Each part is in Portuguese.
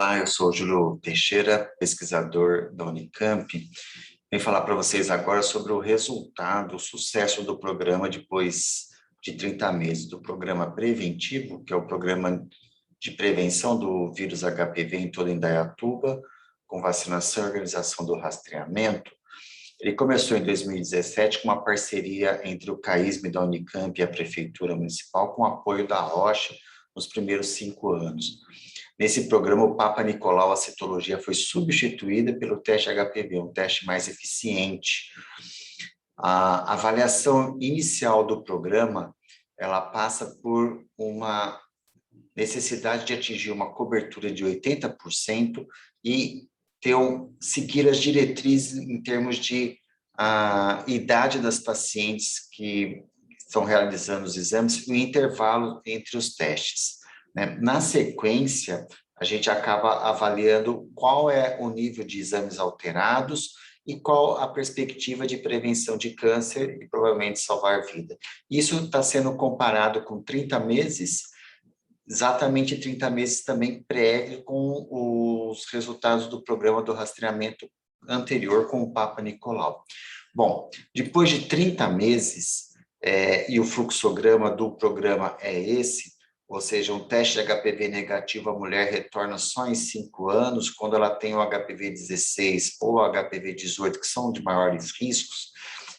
Olá, eu sou o Júlio Teixeira, pesquisador da Unicamp. Venho falar para vocês agora sobre o resultado, o sucesso do programa depois de 30 meses, do programa preventivo, que é o programa de prevenção do vírus HPV em toda Indaiatuba, com vacinação e organização do rastreamento. Ele começou em 2017 com uma parceria entre o CAISM da Unicamp e a Prefeitura Municipal, com apoio da Rocha nos primeiros 5 anos. Nesse programa, o Papa Nicolau, a citologia, foi substituída pelo teste HPV, um teste mais eficiente. A avaliação inicial do programa, ela passa por uma necessidade de atingir uma cobertura de 80% e seguir as diretrizes em termos de idade das pacientes que estão realizando os exames e o intervalo entre os testes. Na sequência, a gente acaba avaliando qual é o nível de exames alterados e qual a perspectiva de prevenção de câncer e provavelmente salvar vida. Isso está sendo comparado com 30 meses, exatamente 30 meses também prévio com os resultados do programa do rastreamento anterior com o Papa Nicolau. Bom, depois de 30 meses, e o fluxograma do programa é esse, ou seja, um teste de HPV negativo, a mulher retorna só em 5 anos, quando ela tem o HPV 16 ou o HPV 18, que são de maiores riscos,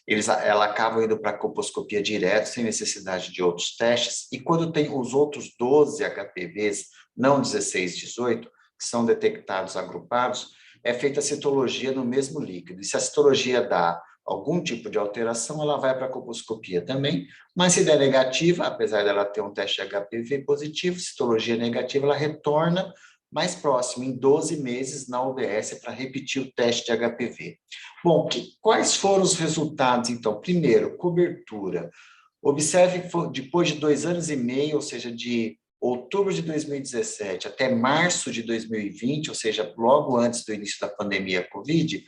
ela acaba indo para a colposcopia direto, sem necessidade de outros testes, e quando tem os outros 12 HPVs, não 16, 18, que são detectados agrupados, é feita a citologia no mesmo líquido, e se a citologia dá algum tipo de alteração, ela vai para a colposcopia também, mas se der negativa, apesar dela ter um teste HPV positivo, citologia negativa, ela retorna mais próximo, em 12 meses, na UBS, para repetir o teste de HPV. Bom, quais foram os resultados, então? Primeiro, cobertura. Observe, depois de 2 anos e meio, ou seja, de outubro de 2017 até março de 2020, ou seja, logo antes do início da pandemia Covid,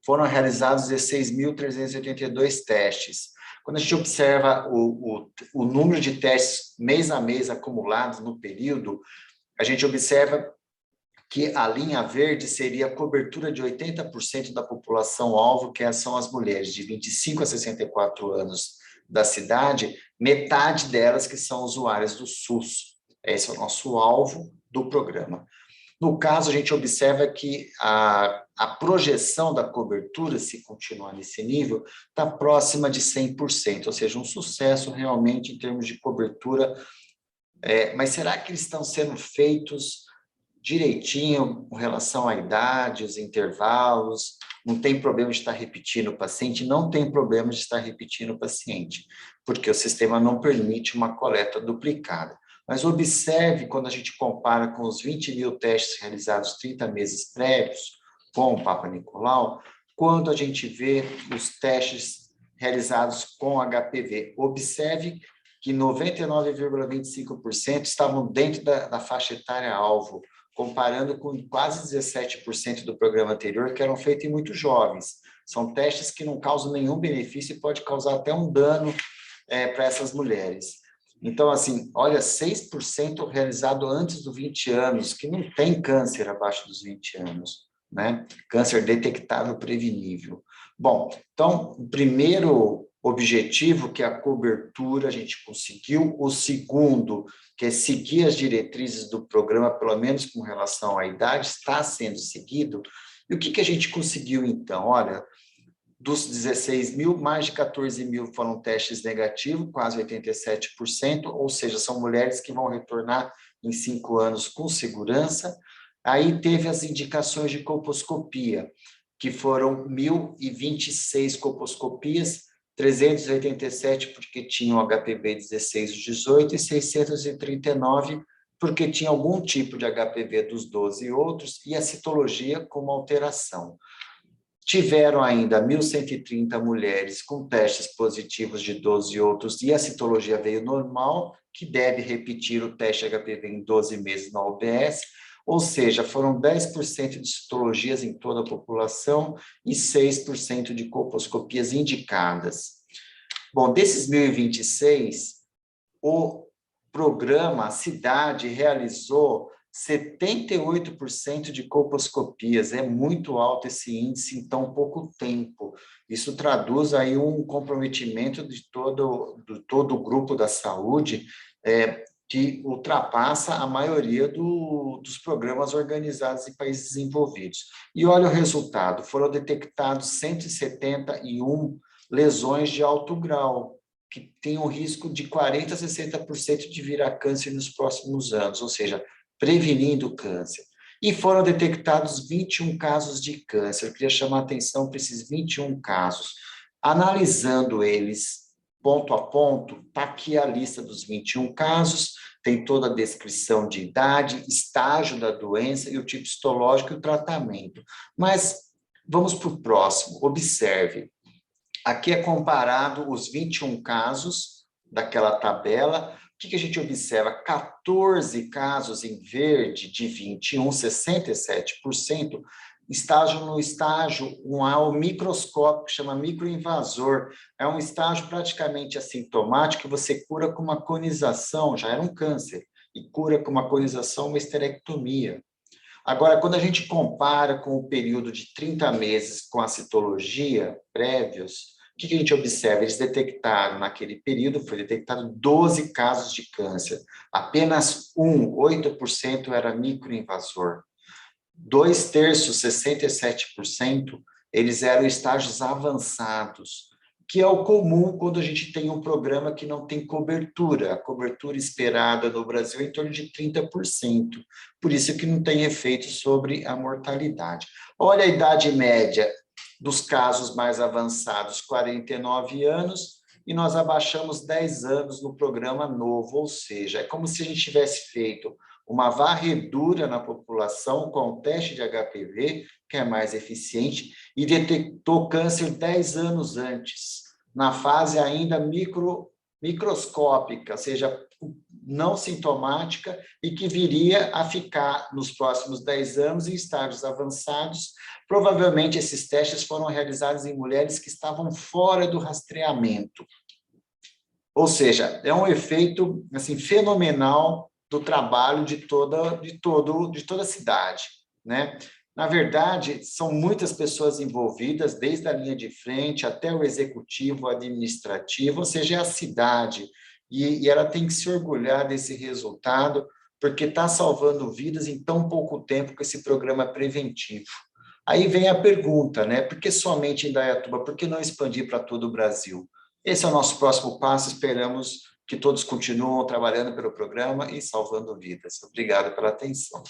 foram realizados 16.382 testes. Quando a gente observa o número de testes mês a mês acumulados no período, a gente observa que a linha verde seria a cobertura de 80% da população-alvo, que são as mulheres de 25 a 64 anos da cidade, metade delas que são usuárias do SUS. Esse é o nosso alvo do programa. No caso, a gente observa que a projeção da cobertura, se continuar nesse nível, está próxima de 100%, ou seja, um sucesso realmente em termos de cobertura. Mas será que eles estão sendo feitos direitinho com relação à idade, os intervalos? Não tem problema de estar repetindo o paciente? Não tem problema de estar repetindo o paciente, porque o sistema não permite uma coleta duplicada. Mas observe, quando a gente compara com os 20 mil testes realizados 30 meses prévios com o Papa Nicolau, quando a gente vê os testes realizados com HPV, observe que 99,25% estavam dentro da faixa etária-alvo, comparando com quase 17% do programa anterior, que eram feitos em muito jovens. São testes que não causam nenhum benefício e pode causar até um dano para essas mulheres. Então, assim, olha, 6% realizado antes dos 20 anos, que não tem câncer abaixo dos 20 anos, né? Câncer detectável prevenível. Bom, então, o primeiro objetivo, que é a cobertura, a gente conseguiu. O segundo, que é seguir as diretrizes do programa, pelo menos com relação à idade, está sendo seguido. E o que a gente conseguiu, então? Olha, dos 16 mil, mais de 14 mil foram testes negativos, quase 87%, ou seja, são mulheres que vão retornar em 5 anos com segurança. Aí teve as indicações de colposcopia, que foram 1.026 colposcopias, 387 porque tinham HPV 16 e 18, e 639 porque tinha algum tipo de HPV dos 12 e outros, e a citologia com uma alteração. Tiveram ainda 1.130 mulheres com testes positivos de 12 e outros, e a citologia veio normal, que deve repetir o teste HPV em 12 meses na UBS, ou seja, foram 10% de citologias em toda a população e 6% de colposcopias indicadas. Bom, desses 1.026, o programa, a cidade, realizou 78% de colposcopias, é muito alto esse índice em tão pouco tempo. Isso traduz aí um comprometimento de todo o grupo da saúde, que ultrapassa a maioria dos programas organizados em países desenvolvidos. E olha o resultado, foram detectados 171 lesões de alto grau, que tem um risco de 40% a 60% de virar câncer nos próximos anos, ou seja, prevenindo o câncer. E foram detectados 21 casos de câncer. Eu queria chamar a atenção para esses 21 casos. Analisando eles ponto a ponto, está aqui a lista dos 21 casos, tem toda a descrição de idade, estágio da doença e o tipo histológico e o tratamento. Mas vamos para o próximo, observe. Aqui é comparado os 21 casos daquela tabela. O que a gente observa? 14 casos em verde de 21, 67%, no estágio 1A, o microscópio, que chama microinvasor. É um estágio praticamente assintomático que você cura com uma conização, já era um câncer, e cura com uma conização, uma esterectomia. Agora, quando a gente compara com o período de 30 meses com a citologia prévios, o que a gente observa? Eles detectaram, naquele período, foi detectado 12 casos de câncer. Apenas 8%, era microinvasor. 2/3, 67%, eles eram estágios avançados, que é o comum quando a gente tem um programa que não tem cobertura. A cobertura esperada no Brasil é em torno de 30%. Por isso que não tem efeito sobre a mortalidade. Olha a idade média dos casos mais avançados, 49 anos, e nós abaixamos 10 anos no programa novo, ou seja, é como se a gente tivesse feito uma varredura na população com o teste de HPV, que é mais eficiente, e detectou câncer 10 anos antes, na fase ainda microscópica, ou seja, não sintomática, e que viria a ficar nos próximos 10 anos em estágios avançados. Provavelmente esses testes foram realizados em mulheres que estavam fora do rastreamento. Ou seja, é um efeito assim, fenomenal do trabalho de toda a cidade, né? Na verdade, são muitas pessoas envolvidas, desde a linha de frente até o executivo, administrativo, ou seja, é a cidade. E ela tem que se orgulhar desse resultado, porque está salvando vidas em tão pouco tempo com esse programa preventivo. Aí vem a pergunta, né? Por que somente em Indaiatuba? Por que não expandir para todo o Brasil? Esse é o nosso próximo passo, esperamos que todos continuem trabalhando pelo programa e salvando vidas. Obrigado pela atenção.